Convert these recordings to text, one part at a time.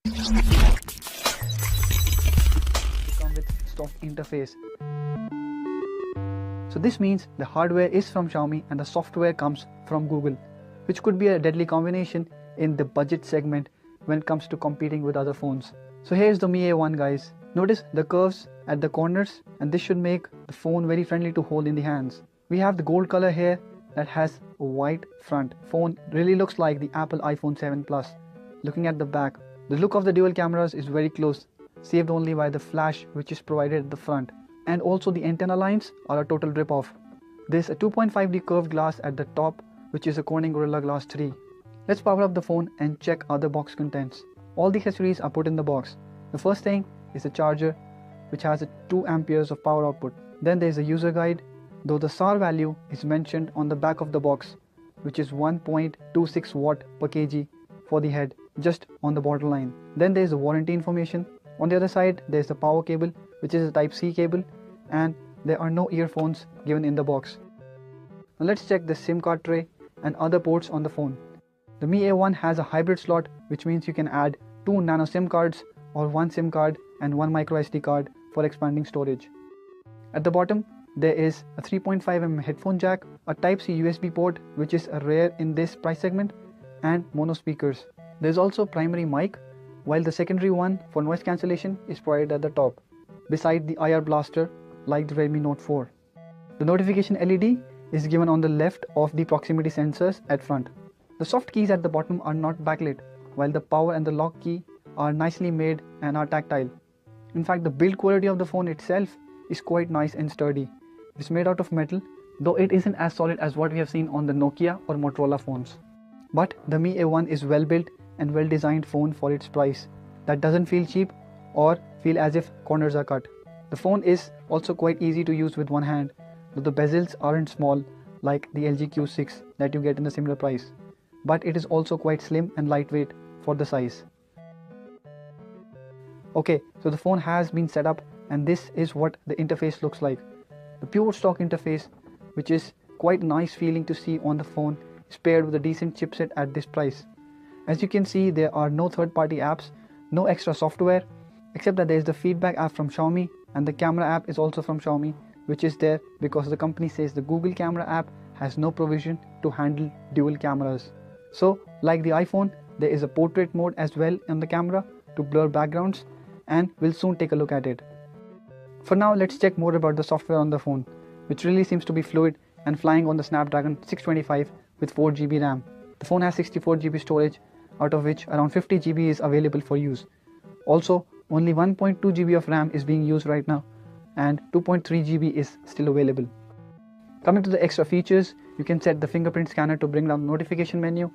come with stock interface. So this means the hardware is from Xiaomi and the software comes from Google, which could be a deadly combination in the budget segment when it comes to competing with other phones. So here's the Mi A1 guys. Notice the curves at the corners, and this should make the phone very friendly to hold in the hands. We have the gold color here that has a white front. Phone really looks like the Apple iPhone 7 Plus. Looking at the back, the look of the dual cameras is very close, saved only by the flash which is provided at the front. And also the antenna lines are a total rip-off. There's a 2.5D curved glass at the top, which is a Corning Gorilla Glass 3. Let's power up the phone and check other box contents. All the accessories are put in the box. The first thing is a charger, which has a 2 amperes of power output. Then there is a user guide, though the SAR value is mentioned on the back of the box, which is 1.26 watt per kg for the head, just on the borderline. Then there is the warranty information. On the other side, there is the power cable, which is a Type-C cable, and there are no earphones given in the box. Now let's check the SIM card tray and other ports on the phone. The Mi A1 has a hybrid slot, which means you can add 2 nano SIM cards or 1 SIM card and 1 micro SD card for expanding storage. At the bottom, there is a 3.5mm headphone jack, a Type-C USB port, which is rare in this price segment, and mono speakers. There is also a primary mic, while the secondary one for noise cancellation is provided at the top, beside the IR blaster like the Redmi Note 4. The notification LED is given on the left of the proximity sensors at front. The soft keys at the bottom are not backlit, while the power and the lock key are nicely made and are tactile. In fact, the build quality of the phone itself is quite nice and sturdy. It is made out of metal, though it isn't as solid as what we have seen on the Nokia or Motorola phones. But the Mi A1 is well built and well designed phone for its price that doesn't feel cheap or feel as if corners are cut. The phone is also quite easy to use with one hand, though the bezels aren't small like the LG Q6 that you get in a similar price, but it is also quite slim and lightweight for the size. Okay, so the phone has been set up and this is what the interface looks like. The pure stock interface, which is quite nice feeling to see on the phone, is paired with a decent chipset at this price. As you can see, there are no third-party apps, no extra software, except that there is the feedback app from Xiaomi, and the camera app is also from Xiaomi, which is there because the company says the Google camera app has no provision to handle dual cameras. So, like the iPhone, there is a portrait mode as well on the camera to blur backgrounds, and we'll soon take a look at it. For now, let's check more about the software on the phone, which really seems to be fluid and flying on the Snapdragon 625 with 4GB RAM. The phone has 64GB storage, out of which around 50GB is available for use. Also, only 1.2GB of RAM is being used right now, and 2.3GB is still available. Coming to the extra features, you can set the fingerprint scanner to bring down the notification menu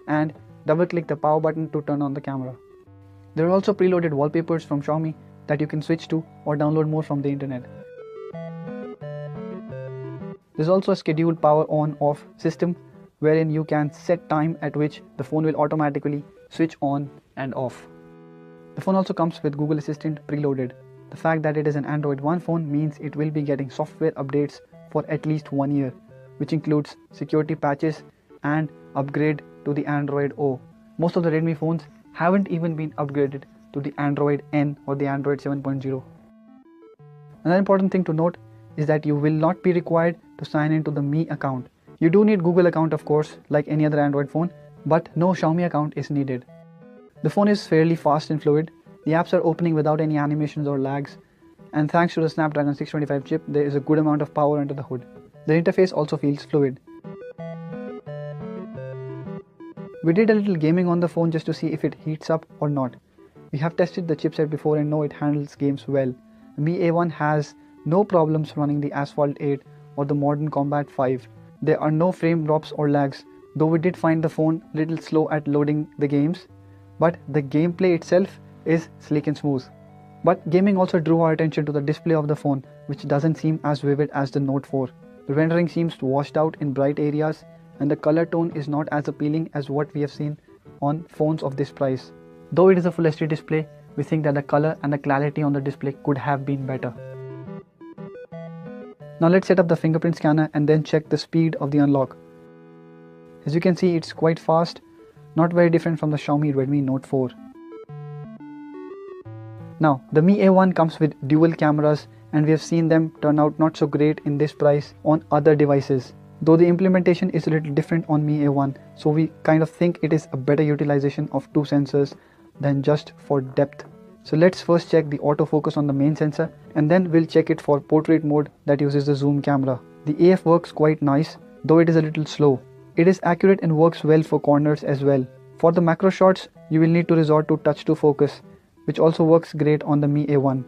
and double click the power button to turn on the camera. There are also preloaded wallpapers from Xiaomi that you can switch to or download more from the internet. There's also a scheduled power on off system wherein you can set time at which the phone will automatically switch on and off. The phone also comes with Google Assistant preloaded. The fact that it is an Android 1 phone means it will be getting software updates for at least 1 year, which includes security patches and upgrade to the Android O. Most of the Redmi phones haven't even been upgraded to the Android N or the Android 7.0. Another important thing to note is that you will not be required to sign into the Mi account. You do need Google account of course, like any other Android phone, but no Xiaomi account is needed. The phone is fairly fast and fluid. The apps are opening without any animations or lags, and thanks to the Snapdragon 625 chip, there is a good amount of power under the hood. The interface also feels fluid. We did a little gaming on the phone just to see if it heats up or not. We have tested the chipset before and know it handles games well. The Mi A1 has no problems running the Asphalt 8 or the Modern Combat 5. There are no frame drops or lags, though we did find the phone little slow at loading the games, but the gameplay itself is sleek and smooth. But gaming also drew our attention to the display of the phone, which doesn't seem as vivid as the Note 4. The rendering seems washed out in bright areas, and the color tone is not as appealing as what we have seen on phones of this price. Though it is a Full HD display, we think that the color and the clarity on the display could have been better. Now let's set up the fingerprint scanner and then check the speed of the unlock. As you can see, it's quite fast, not very different from the Xiaomi Redmi Note 4. Now, the Mi A1 comes with dual cameras, and we have seen them turn out not so great in this price on other devices. Though the implementation is a little different on Mi A1, so we kind of think it is a better utilization of two sensors than just for depth. So let's first check the autofocus on the main sensor, and then we'll check it for portrait mode that uses the zoom camera. The AF works quite nice, though it is a little slow. It is accurate and works well for corners as well. For the macro shots, you will need to resort to touch to focus, which also works great on the Mi A1.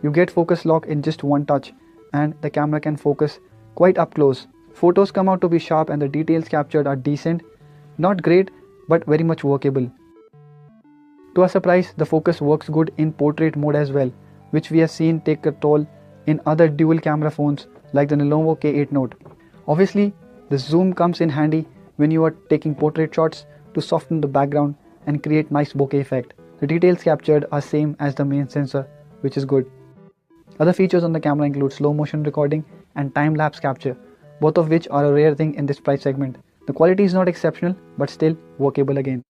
You get focus lock in just one touch, and the camera can focus quite up close. Photos come out to be sharp and the details captured are decent. Not great, but very much workable. To our surprise, the focus works good in portrait mode as well, which we have seen take a toll in other dual camera phones like the Lenovo K8 Note. Obviously, the zoom comes in handy when you are taking portrait shots to soften the background and create nice bokeh effect. The details captured are same as the main sensor, which is good. Other features on the camera include slow motion recording and time-lapse capture, both of which are a rare thing in this price segment. The quality is not exceptional, but still workable again.